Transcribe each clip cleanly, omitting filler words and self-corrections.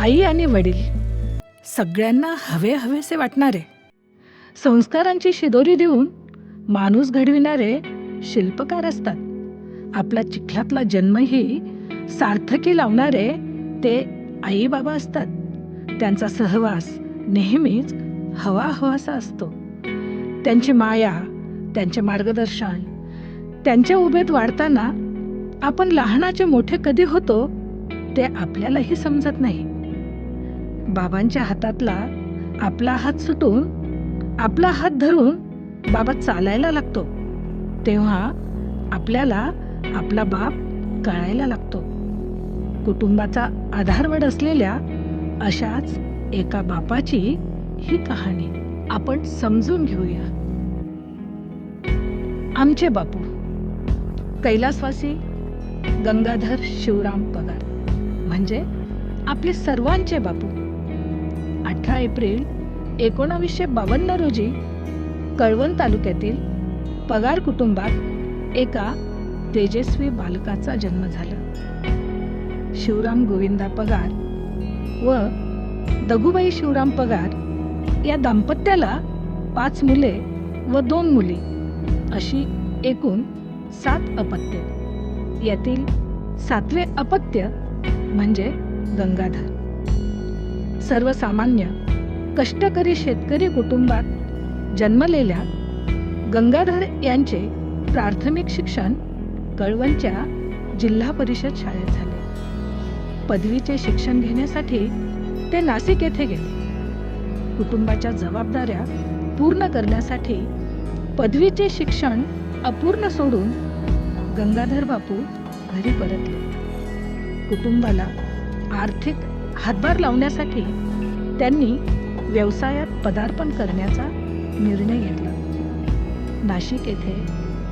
आई आणि वडील सगळ्यांना हवे हवेसे वाटणारे, संस्कारांची शिदोरी देऊन माणूस घडविणारे शिल्पकार असतात. आपला चिखलातला जन्मही सार्थकी लावणारे ते आई बाबा असतात. त्यांचा सहवास नेहमीच हवा हवासा असतो. त्यांची माया, त्यांचे मार्गदर्शन, त्यांच्या उभेत वाढताना आपण लहानाचे मोठे कधी होतो ते आपल्यालाही समजत नाही. बाबांच्या हातातला आपला हात सुटून आपला हात धरून बाबा चालायला लागतो, तेव्हा आपल्याला आपला बाप कळायला लागतो. कुटुंबाचा आधारवड असलेल्या अशाच एका बापाची ही कहाणी आपण समजून घेऊया. आमचे बापू कैलासवासी गंगाधर शिवराम पगार म्हणजे आपले सर्वांचे बापू 18 एप्रिल 1952 रोजी कळवण तालुक्यातील पगार कुटुंबात एका तेजस्वी बालकाचा जन्म झाला. शिवराम गोविंदा पगार व दगुबाई शिवराम पगार या दाम्पत्याला 5 मुले व 2 मुली अशी एकूण 7 अपत्य. यातील 7वे अपत्य म्हणजे गंगाधर. सर्वसामान्य कष्टकरी शेतकरी कुटुंबात जन्मलेल्या गंगाधर यांचे प्राथमिक शिक्षण कळवणच्या जिल्हा परिषद शाळेत झाले. पदवीचे शिक्षण घेण्यासाठी ते नाशिक येथे गेले. कुटुंबाच्या जबाबदाऱ्या पूर्ण करण्यासाठी पदवीचे शिक्षण अपूर्ण सोडून गंगाधर बापू घरी परतले. कुटुंबाला आर्थिक हातभार लावण्यासाठी त्यांनी व्यवसायात पदार्पण करण्याचा निर्णय घेतला. नाशिक येथे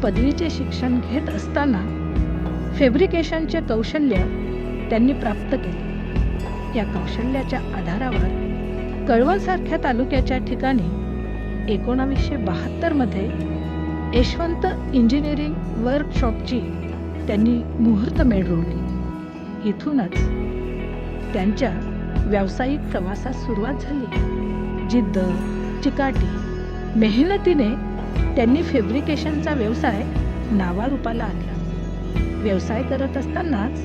पदवीचे शिक्षण घेत असताना फॅब्रिकेशनचे कौशल्य त्यांनी प्राप्त केले. या कौशल्याच्या आधारावर कळवणसारख्या तालुक्याच्या ठिकाणी 1972 मध्ये यशवंत इंजिनिअरिंग वर्कशॉपची त्यांनी मुहूर्तमेढ रोवली. इथूनच त्यांच्या व्यावसायिक प्रवासास सुरुवात झाली. जिद्द, चिकाटी, मेहनतीने त्यांनी फॅब्रिकेशनचा व्यवसाय नावारूपाला आणला. व्यवसाय करत असतानाच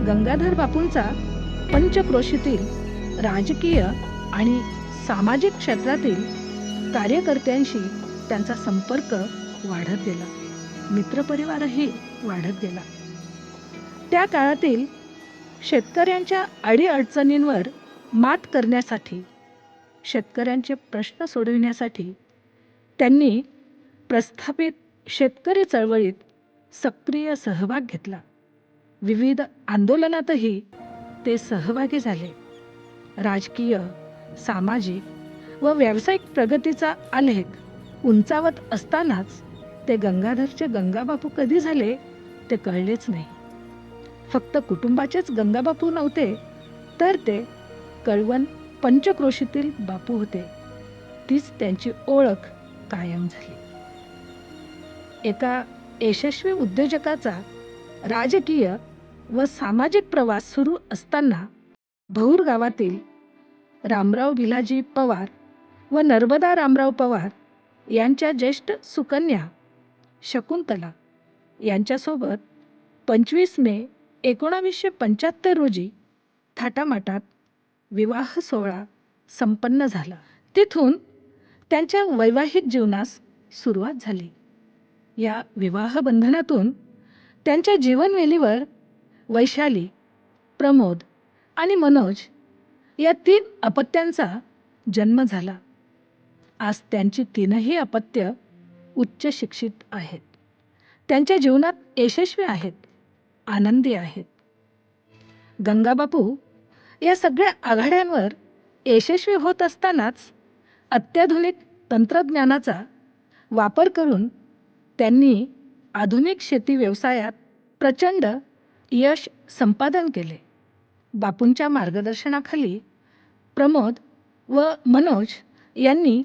गंगाधर बापूंचा पंचक्रोशीतील राजकीय आणि सामाजिक क्षेत्रातील कार्यकर्त्यांशी त्यांचा संपर्क वाढत गेला. मित्रपरिवारही वाढत गेला. त्या काळातील शेतकऱ्यांच्या अडीअडचणींवर मात करण्यासाठी, शेतकऱ्यांचे प्रश्न सोडविण्यासाठी त्यांनी प्रस्थापित शेतकरी चळवळीत सक्रिय सहभाग घेतला. विविध आंदोलनातही ते सहभागी झाले. राजकीय, सामाजिक व व्यावसायिक प्रगतीचा आलेख उंचावत असतानाच ते गंगाधरचे गंगाबापू कधी झाले ते कळलेच नाही. फक्त कुटुंबाचेच गंगाबापू नव्हते, तर ते कळवण पंचक्रोशीतील बापू होते. तीच त्यांची ओळख कायम झाली. एका यशस्वी उद्योजकाचा राजकीय व सामाजिक प्रवास सुरू असताना भौर गावातील रामराव भिलाजी पवार व नर्मदा रामराव पवार यांच्या ज्येष्ठ सुकन्या शकुंतला यांच्यासोबत 25 मे 1975 रोजी थाटामाटात विवाह सोहळा संपन्न झाला. तिथून त्यांच्या वैवाहिक जीवनास सुरुवात झाली. या विवाह बंधनातून त्यांच्या जीवनवेलीवर वैशाली, प्रमोद आणि मनोज या 3 अपत्यांचा जन्म झाला. आज त्यांची 3ही अपत्य उच्च शिक्षित आहेत. त्यांच्या जीवनात यशस्वी आहेत, आनंदी आहेत. गंगाबापू या सगळ्या आघाड्यांवर यशस्वी होत असतानाच अत्याधुनिक तंत्रज्ञानाचा वापर करून त्यांनी आधुनिक शेती व्यवसायात प्रचंड यश संपादन केले. बापूंच्या मार्गदर्शनाखाली प्रमोद व मनोज यांनी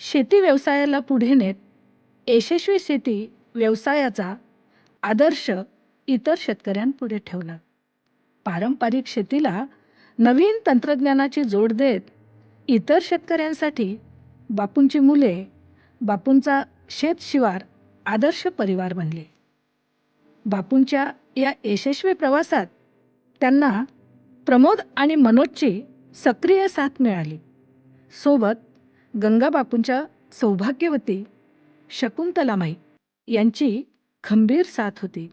शेती व्यवसायाला पुढे नेत यशस्वी शेती व्यवसायाचा आदर्श इतर शेतकऱ्यांपुढे ठेवला. पारंपरिक शेतीला नवीन तंत्रज्ञानाची जोड देत इतर शेतकऱ्यांसाठी बापूंची मुले, बापूंचा शेतशिवार आदर्श परिवार बनले. बापूंच्या या यशस्वी प्रवासात त्यांना प्रमोद आणि मनोजची सक्रिय साथ मिळाली. सोबत गंगाबापूंच्या सौभाग्यवती शकुंतलामाई यांची खंबीर साथ होती.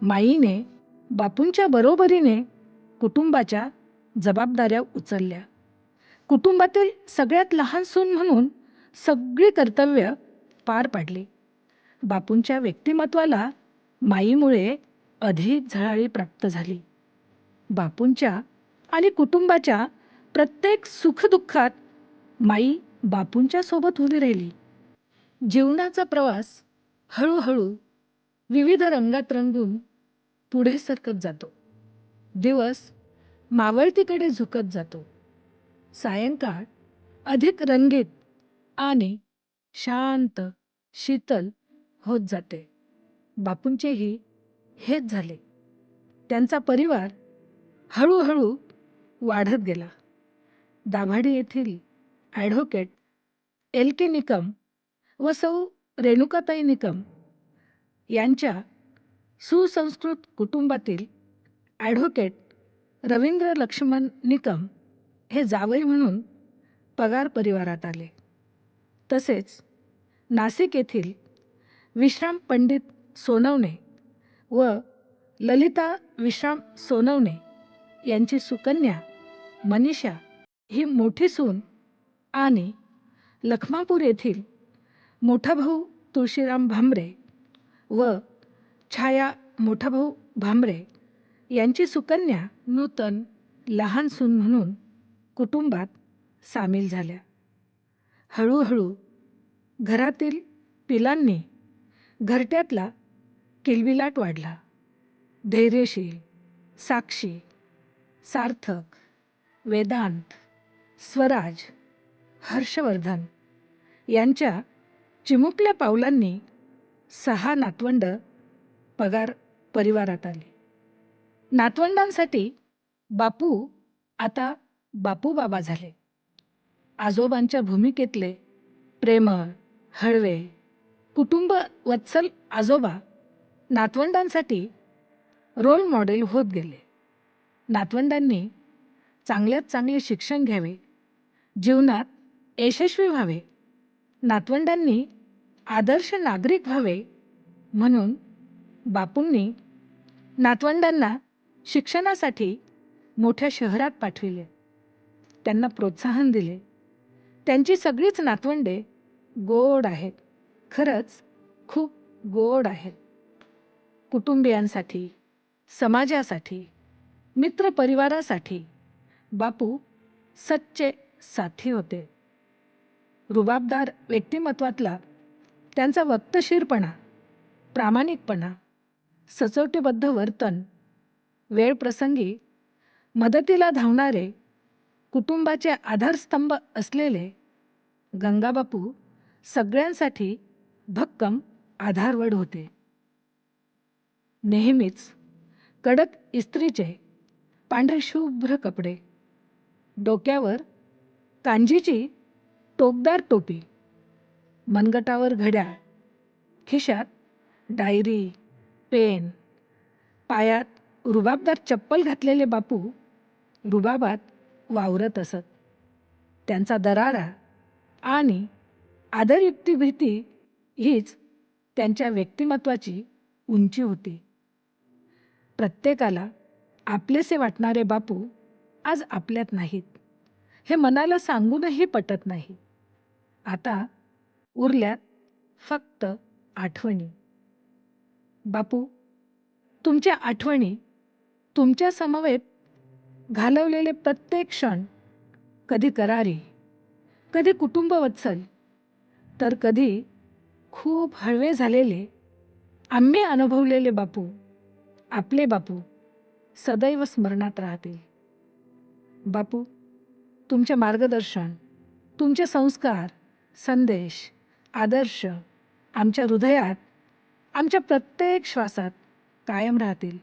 माईने बापूंच्या बरोबरीने कुटुंबाच्या जबाबदाऱ्या उचलल्या. कुटुंबातील सगळ्यात लहान सून म्हणून सगळी कर्तव्य पार पाडली. बापूंच्या व्यक्तिमत्वाला माईमुळे अधिक झळाळी प्राप्त झाली. बापूंच्या आणि कुटुंबाच्या प्रत्येक सुखदुःखात माई बापूंच्या सोबत उभी राहिली. जीवनाचा प्रवास हळूहळू विविध रंगात रंगून पुढे सरकत जातो. दिवस मावळतीकडे झुकत जातो. सायंकाळ अधिक रंगीत आणि शांत शीतल होत जाते. बापूंचेही हेच झाले. त्यांचा परिवार हळूहळू वाढत गेला. दाभाडी येथील ॲडव्होकेट LK निकम व सौ रेणुकाताई निकम यांच्या सुसंस्कृत कुटुंबातील ॲडव्होकेट रवींद्र लक्ष्मण निकम हे जावई म्हणून पगार परिवारात आले. तसेच नाशिक येथील विश्राम पंडित सोनवणे व ललिता विश्राम सोनवणे यांची सुकन्या मनीषा ही मोठी सून आणि लखमापूर येथील मोठा भाऊ तुळशीराम भामरे व छाया मोठा भाऊ भामरे यांची सुकन्या नूतन लहान सून म्हणून कुटुंबात सामील झाल्या. हळूहळू घरातील पिलांनी घरट्यातला किलबिलाट वाढला. धैर्यशील, साक्षी, सार्थक, वेदांत, स्वराज, हर्षवर्धन यांच्या चिमुकल्या पावलांनी 6 नातवंड पगार परिवारात आली. नातवंडांसाठी बापू आता बापू बाबा झाले. आजोबांच्या भूमिकेतले प्रेमळ, हळवे, कुटुंब वत्सल आजोबा नातवंडांसाठी रोल मॉडेल होत गेले. नातवंडांनी चांगल्यात चांगले शिक्षण घ्यावे, जीवनात यशस्वी व्हावे, नातवंडांनी आदर्श नागरिक व्हावे म्हणून बापूंनी नातवंडांना शिक्षणासाठी मोठ्या शहरात पाठविले. त्यांना प्रोत्साहन दिले. त्यांची सगळीच नातवंडे गोड आहेत. खरंच खूप गोड आहेत. कुटुंबियांसाठी, समाजासाठी, मित्रपरिवारासाठी बापू सच्चे साथी होते. रुबाबदार व्यक्तिमत्वातला त्यांचा वक्तशीरपणा, प्रामाणिकपणा, सचोटीबद्ध वर्तन, वेळप्रसंगी मदतीला धावणारे, कुटुंबाचे आधारस्तंभ असलेले गंगाबापू सगळ्यांसाठी भक्कम आधारवड होते. नेहमीच कडक इस्त्रीचे पांढरे शुभ्र कपडे, डोक्यावर कांजीची टोकदार टोपी, मनगटावर घड्याळ, खिशात डायरी, पेन, पायात रुबाबदार चप्पल घातलेले बापू रुबाबात वावरत असत. त्यांचा दरारा आणि आदरयुक्ती भीती हीच त्यांच्या व्यक्तिमत्वाची उंची होती. प्रत्येकाला आपलेसे वाटणारे बापू आज आपल्यात नाहीत. हे मनाला सांगूनही पटत नाही. आता उरल्यात फक्त आठवणी. बापू, तुमच्या आठवणी, तुमच्या समवेत घालवलेले प्रत्येक क्षण, कधी करारी, कधी कुटुंबवत्सल, तर कधी खूप हळवे झालेले, आम्ही अनुभवलेले बापू, आपले बापू सदैव स्मरणात राहतील. बापू, तुमचे मार्गदर्शन, तुमचे संस्कार, संदेश, आदर्श आमच्या हृदयात, आमच्या प्रत्येक श्वासात कायम राहतील.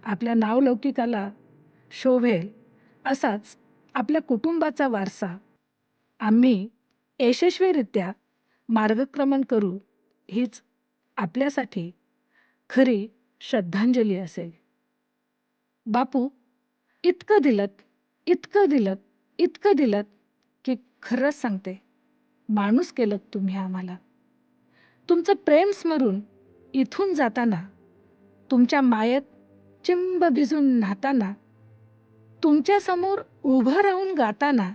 आपल्या नावलौकिकाला शोभेल असाच आपल्या कुटुंबाचा वारसा आम्ही यशस्वीरित्या मार्गक्रमण करू, हीच आपल्यासाठी खरी श्रद्धांजली असेल. बापू, इतकं दिलत, इतकं दिलत, इतकं दिलत, की खरंच सांगते, माणूस केलत तुम्ही आम्हाला. तुमचं प्रेम स्मरून इथून जाताना, तुमच्या मायेत चिंब भिजून न्हाताना, तुमच्यासमोर उभं राहून गाताना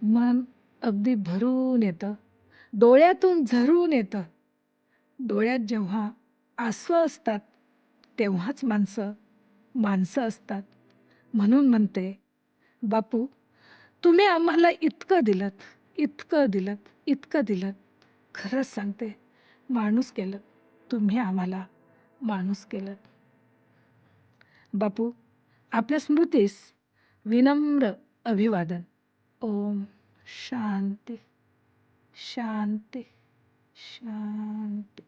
मन अगदी भरून येतं, डोळ्यातून झरून येतं. डोळ्यात जेव्हा आसू असतात, तेव्हाच माणसं माणसं असतात. म्हणून म्हणते, बापू, तुम्ही आम्हाला इतकं दिलत, इतकं दिलत, इतकं दिलत. खरंच सांगते, माणूस केलं तुम्ही आम्हाला, माणूस केलं. बापू, आपल्या स्मृतीस विनम्र अभिवादन. ओम शांती, शांती, शांती.